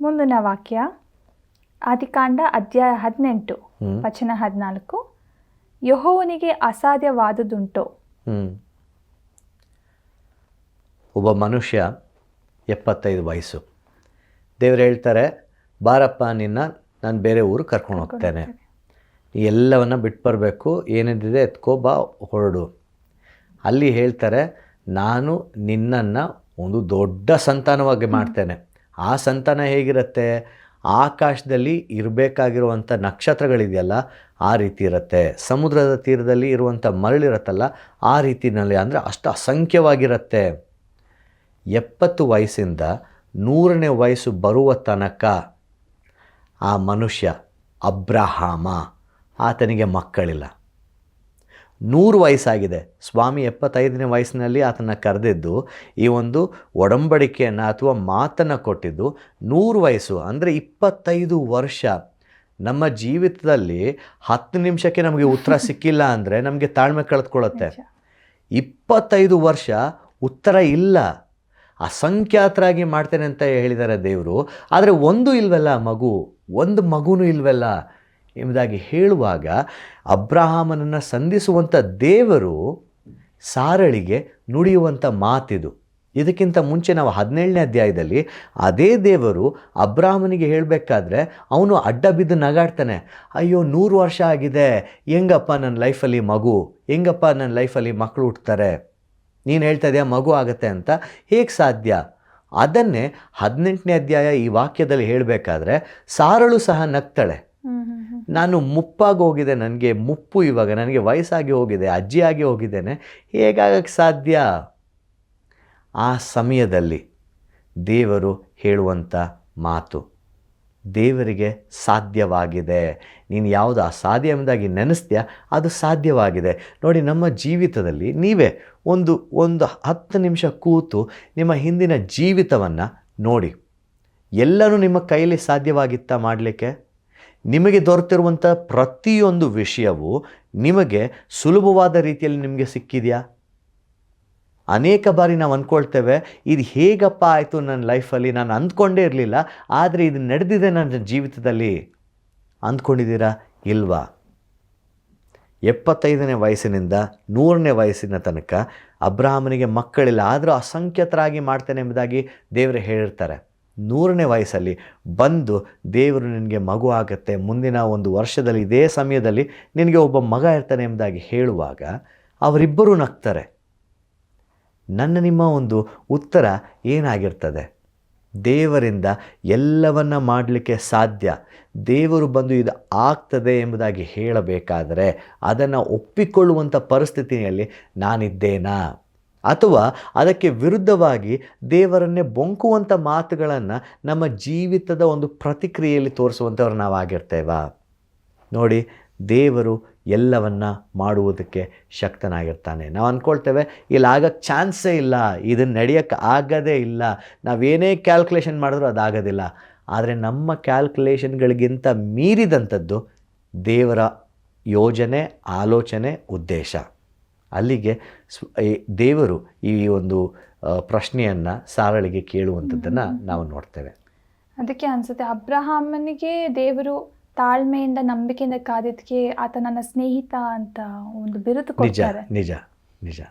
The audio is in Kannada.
ಮುಂದಿನ ವಾಕ್ಯ ಆದಿಕಾಂಡ ಅಧ್ಯಾಯ 18 ವಚನ 14. ಯೆಹೋವನಿಗೆ ಅಸಾಧ್ಯವಾದುದುಂಟೋ? ಒಬ್ಬ ಮನುಷ್ಯ 75 ವಯಸ್ಸು. ದೇವರು ಹೇಳ್ತಾರೆ, ಬಾರಪ್ಪ ನಿನ್ನ ನಾನು ಬೇರೆ ಊರು ಕರ್ಕೊಂಡು ಹೋಗ್ತೇನೆ, ಎಲ್ಲವನ್ನ ಬಿಟ್ಟು ಬರಬೇಕು, ಏನೇನಿದೆ ಎತ್ಕೋ ಬಾ ಹೊರಡು. ಅಲ್ಲಿ ಹೇಳ್ತಾರೆ, ನಾನು ನಿನ್ನನ್ನು ಒಂದು ದೊಡ್ಡ ಸಂತಾನವಾಗಿ ಮಾಡ್ತೇನೆ. ಆ ಸಂತಾನ ಹೇಗಿರುತ್ತೆ? ಆಕಾಶದಲ್ಲಿ ಇರಬೇಕಾಗಿರುವಂಥ ನಕ್ಷತ್ರಗಳಿದೆಯಲ್ಲ ಆ ರೀತಿ ಇರುತ್ತೆ. ಸಮುದ್ರದ ತೀರದಲ್ಲಿ ಇರುವಂಥ ಮರಳಿರುತ್ತಲ್ಲ ಆ ರೀತಿಯಲ್ಲಿ, ಅಂದರೆ ಅಷ್ಟು ಅಸಂಖ್ಯವಾಗಿರುತ್ತೆ. 70 ವಯಸ್ಸಿಂದ 100ನೇ ವಯಸ್ಸು ಬರುವ ತನಕ ಆ ಮನುಷ್ಯ ಅಬ್ರಹಾಮ, ಆತನಿಗೆ ಮಕ್ಕಳಿಲ್ಲ. 100 ವಯಸ್ಸಾಗಿದೆ. ಸ್ವಾಮಿ 75ನೇ ವಯಸ್ಸಿನಲ್ಲಿ ಆತನ ಕರೆದಿದ್ದು, ಈ ಒಂದು ಒಡಂಬಡಿಕೆಯನ್ನು ಅಥವಾ ಮಾತನ್ನು ಕೊಟ್ಟಿದ್ದು 100 ವಯಸ್ಸು, ಅಂದರೆ 25 ವರ್ಷ. ನಮ್ಮ ಜೀವಿತದಲ್ಲಿ 10 ನಿಮಿಷಕ್ಕೆ ನಮಗೆ ಉತ್ತರ ಸಿಕ್ಕಿಲ್ಲ ಅಂದರೆ ನಮಗೆ ತಾಳ್ಮೆ ಕಳೆದುಕೊಳ್ಳುತ್ತೆ. 25 ವರ್ಷ ಉತ್ತರ ಇಲ್ಲ, ಅಸಂಖ್ಯಾತರಾಗಿ ಮಾಡ್ತೇನೆ ಅಂತ ಹೇಳಿದ್ದಾರೆ ದೇವರು. ಆದರೆ ಒಂದು ಇಲ್ವಲ್ಲ ಮಗು, ಒಂದು ಮಗುನೂ ಇಲ್ವಲ್ಲ ಎಂಬುದಾಗಿ ಹೇಳುವಾಗ ಅಬ್ರಹಾಮನನ್ನು ಸಂಧಿಸುವಂಥ ದೇವರು ಸಾರಳಿಗೆ ನುಡಿಯುವಂಥ ಮಾತಿದು. ಇದಕ್ಕಿಂತ ಮುಂಚೆ ನಾವು 17ನೇ ಅಧ್ಯಾಯದಲ್ಲಿ ಅದೇ ದೇವರು ಅಬ್ರಹಾಮನಿಗೆ ಹೇಳಬೇಕಾದ್ರೆ ಅವನು ಅಡ್ಡ ಬಿದ್ದು ನಗಾಡ್ತಾನೆ. ಅಯ್ಯೋ 100 ವರ್ಷ ಆಗಿದೆ, ಹೆಂಗಪ್ಪ ನನ್ನ ಲೈಫಲ್ಲಿ ಮಗು, ಹೆಂಗಪ್ಪ ನನ್ನ ಲೈಫಲ್ಲಿ ಮಕ್ಕಳು ಹುಟ್ಟುತ್ತಾರೆ, ನೀನು ಹೇಳ್ತಾ ಇದೆಯಾ ಮಗು ಆಗುತ್ತೆ ಅಂತ, ಹೇಗೆ ಸಾಧ್ಯ? ಅದನ್ನೇ 18ನೇ ಅಧ್ಯಾಯ ಈ ವಾಕ್ಯದಲ್ಲಿ ಹೇಳಬೇಕಾದ್ರೆ ಸಾರಳು ಸಹ ನಗ್ತಾಳೆ. ನಾನು ಮುಪ್ಪಾಗಿ ಹೋಗಿದೆ, ನನಗೆ ಮುಪ್ಪು, ಇವಾಗ ನನಗೆ ವಯಸ್ಸಾಗಿ ಹೋಗಿದೆ, ಅಜ್ಜಿಯಾಗಿ ಹೋಗಿದ್ದೇನೆ, ಹೇಗಾಗಕ್ಕೆ ಸಾಧ್ಯ? ಆ ಸಮಯದಲ್ಲಿ ದೇವರು ಹೇಳುವಂಥ ಮಾತು, ದೇವರಿಗೆ ಸಾಧ್ಯವಾಗಿದೆ. ನೀನು ಯಾವುದು ಅಸಾಧ್ಯ ಎಂಬುದಾಗಿ ನೆನೆಸ್ತೀಯ ಅದು ಸಾಧ್ಯವಾಗಿದೆ. ನೋಡಿ, ನಮ್ಮ ಜೀವಿತದಲ್ಲಿ ನೀವೇ ಒಂದು 10 ನಿಮಿಷ ಕೂತು ನಿಮ್ಮ ಹಿಂದಿನ ಜೀವಿತವನ್ನು ನೋಡಿ. ಎಲ್ಲನೂ ನಿಮ್ಮ ಕೈಯಲ್ಲಿ ಸಾಧ್ಯವಾಗಿತ್ತಾ ಮಾಡಲಿಕ್ಕೆ? ನಿಮಗೆ ದೊರೆತಿರುವಂಥ ಪ್ರತಿಯೊಂದು ವಿಷಯವೂ ನಿಮಗೆ ಸುಲಭವಾದ ರೀತಿಯಲ್ಲಿ ನಿಮಗೆ ಸಿಕ್ಕಿದೆಯಾ? ಅನೇಕ ಬಾರಿ ನಾವು ಅಂದ್ಕೊಳ್ತೇವೆ, ಇದು ಹೇಗಪ್ಪ ಆಯಿತು ನನ್ನ ಲೈಫಲ್ಲಿ, ನಾನು ಅಂದ್ಕೊಂಡೇ ಇರಲಿಲ್ಲ, ಆದರೆ ಇದು ನಡೆದಿದೆ ನನ್ನ ಜೀವಿತದಲ್ಲಿ. ಅಂದ್ಕೊಂಡಿದ್ದೀರಾ? ಇಲ್ವಾ? 75ನೇ ವಯಸ್ಸಿನಿಂದ 100ನೇ ವಯಸ್ಸಿನ ತನಕ ಅಬ್ರಹಾಮನಿಗೆ ಮಕ್ಕಳಿಲ್ಲ, ಆದರೂ ಅಸಂಖ್ಯಾತರಾಗಿ ಮಾಡ್ತೇನೆ ಎಂಬುದಾಗಿ ದೇವರು ಹೇಳಿರ್ತಾರೆ. 100ನೇ ವಯಸ್ಸಲ್ಲಿ ಬಂದು ದೇವರು ನಿನಗೆ ಮಗು ಆಗುತ್ತೆ, ಮುಂದಿನ 1 ವರ್ಷದಲ್ಲಿ ಇದೇ ಸಮಯದಲ್ಲಿ ನಿನಗೆ ಒಬ್ಬ ಮಗ ಇರ್ತಾನೆ ಎಂಬುದಾಗಿ ಹೇಳುವಾಗ ಅವರಿಬ್ಬರೂ ನಗ್ತಾರೆ. ನಿಮ್ಮ ಒಂದು ಉತ್ತರ ಏನಾಗಿರ್ತದೆ? ದೇವರಿಂದ ಎಲ್ಲವನ್ನ ಮಾಡಲಿಕ್ಕೆ ಸಾಧ್ಯ. ದೇವರು ಬಂದು ಇದು ಆಗ್ತದೆ ಎಂಬುದಾಗಿ ಹೇಳಬೇಕಾದರೆ ಅದನ್ನು ಒಪ್ಪಿಕೊಳ್ಳುವಂಥ ಪರಿಸ್ಥಿತಿಯಲ್ಲಿ ನಾನಿದ್ದೇನಾ? ಅಥವಾ ಅದಕ್ಕೆ ವಿರುದ್ಧವಾಗಿ ದೇವರನ್ನೇ ಬೊಂಕುವಂಥ ಮಾತುಗಳನ್ನು ನಮ್ಮ ಜೀವಿತದ ಒಂದು ಪ್ರತಿಕ್ರಿಯೆಯಲ್ಲಿ ತೋರಿಸುವಂಥವ್ರು ನಾವಾಗಿರ್ತೇವಾ? ನೋಡಿ, ದೇವರು ಎಲ್ಲವನ್ನ ಮಾಡುವುದಕ್ಕೆ ಶಕ್ತನಾಗಿರ್ತಾನೆ. ನಾವು ಅಂದ್ಕೊಳ್ತೇವೆ ಇಲ್ಲಿ ಆಗಕ್ಕೆ ಚಾನ್ಸೇ ಇಲ್ಲ, ಇದನ್ನು ನಡೆಯೋಕ್ಕೆ ಆಗೋದೇ ಇಲ್ಲ, ನಾವೇನೇ ಕ್ಯಾಲ್ಕುಲೇಷನ್ ಮಾಡಿದ್ರೂ ಅದಾಗೋದಿಲ್ಲ. ಆದರೆ ನಮ್ಮ ಕ್ಯಾಲ್ಕುಲೇಷನ್ಗಳಿಗಿಂತ ಮೀರಿದಂಥದ್ದು ದೇವರ ಯೋಜನೆ, ಆಲೋಚನೆ, ಉದ್ದೇಶ. ಅಲ್ಲಿಗೆ ದೇವರು ಈ ಒಂದು ಪ್ರಶ್ನೆಯನ್ನು ಸಾರಳಿಗೆ ಕೇಳುವಂಥದ್ದನ್ನು ನಾವು ನೋಡ್ತೇವೆ. ಅದಕ್ಕೆ ಅನಿಸುತ್ತೆ ಅಬ್ರಹಾಮನಿಗೆ ದೇವರು ತಾಳ್ಮೆಯಿಂದ, ನಂಬಿಕೆಯಿಂದ ಕಾದಿದ್ದಕ್ಕೆ ಆತ ನನ್ನ ಸ್ನೇಹಿತ ಅಂತ ಒಂದು ಬಿರುದು ಕೊಡ್ತಾರೆ. ನಿಜ ನಿಜ ನಿಜ.